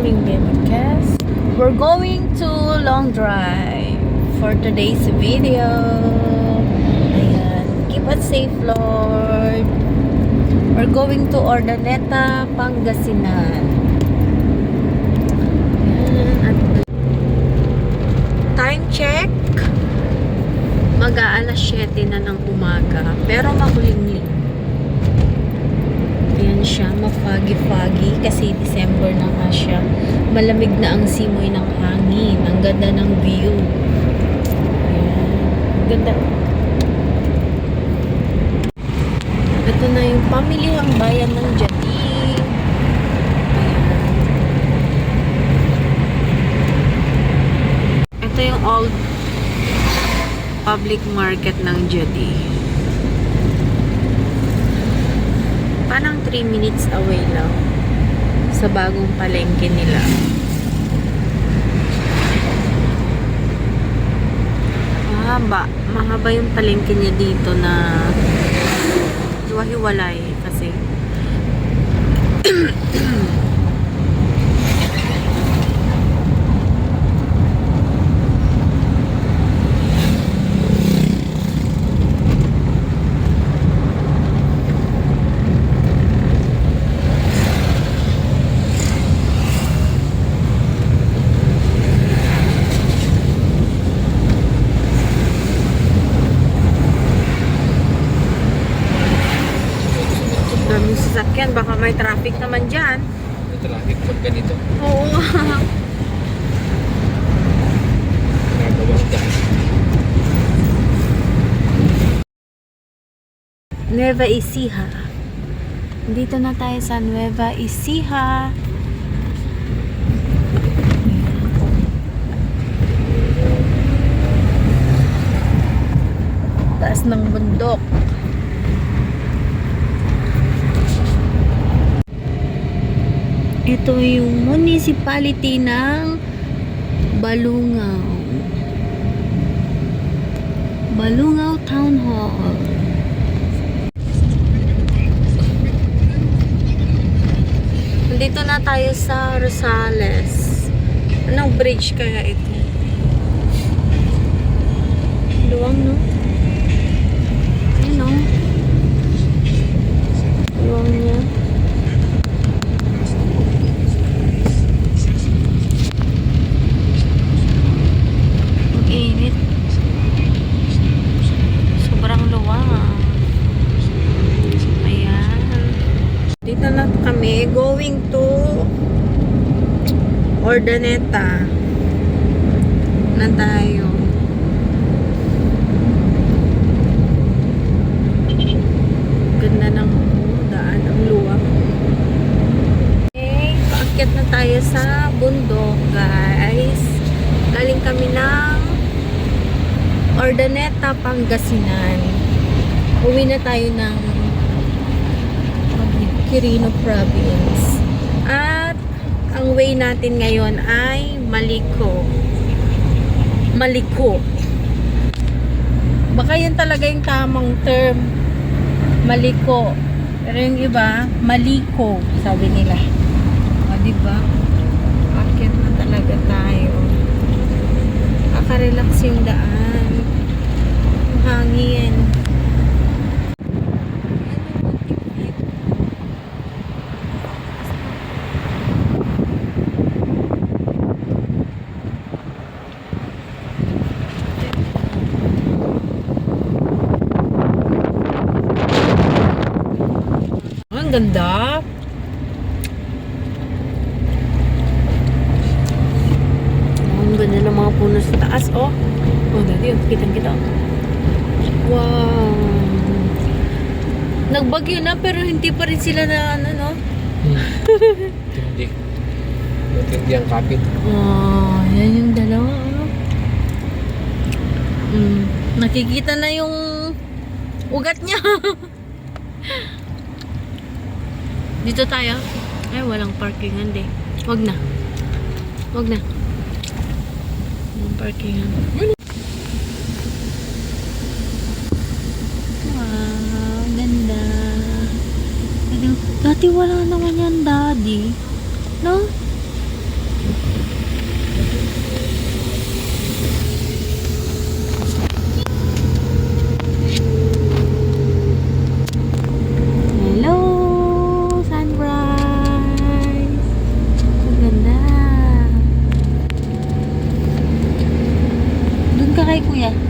Mingge because we're going to long drive for today's video. Ayan. Keep us safe, Lord. We're going to Urdaneta, Pangasinan. Ayan. Time check. Mag-aalas 7 na ng umaga. Pero makulimlim. Ayan siya, ma-foggy-foggy kasi December na nga siya. Malamig na ang simoy ng hangin. Ang ganda ng view. Ayan. Ganda. Ito na yung pamilihang bayan ng Jati. Ayan. Ito yung old public market ng Jati. Parang 3 minutes away lang sa bagong palengke nila. Mahaba yung palengke niya dito na hiwa-hiwalay kasi daming sasakyan, baka may traffic naman dyan. May traffic pag ganito. Oo. Nagawas dahil. Nueva Ecija. Dito na tayo sa Nueva Ecija. Taas ng bundok. Ito yung municipality ng Balungaw. Balungaw Town Hall. Dito na tayo sa Rosales. Anong bridge kaya ito? Luwang, no? Ayun, no? Luwang niya. Init. Sobrang luwang. Ayan. Dito na kami. Going to Urdaneta. Na tayo. Ganda ng daan. Ang luwang. Okay. Paakyat na tayo sa bundok, guys. Galing kami ng Urdaneta, Pangasinan. Uwi na tayo ng Quirino Province. At ang way natin ngayon ay Maliko. Baka yun talaga yung tamang term. Maliko. Pero yung iba, Maliko, sabi nila. O, diba? Akit na talaga tayo. Nakarelax yung daan. Yung hangin. Ang ganda. Ang ganda ng mga puno sa taas, oh. Oh, dati yung kitang-kita. Wow. Nagbagyo na pero hindi pa rin sila na ano, no? Hindi. Matindi ang kapit. Oh, yan yung dalawa, oh. Nakikita na yung ugat niya. Dito tayo. Ay, walang parkingan din. Wag na. Walang parkingan. Wow, ganda. Dati wala naman yan, daddy. No? Hello, sunrise. Ang ganda. Doon ka kay kuya.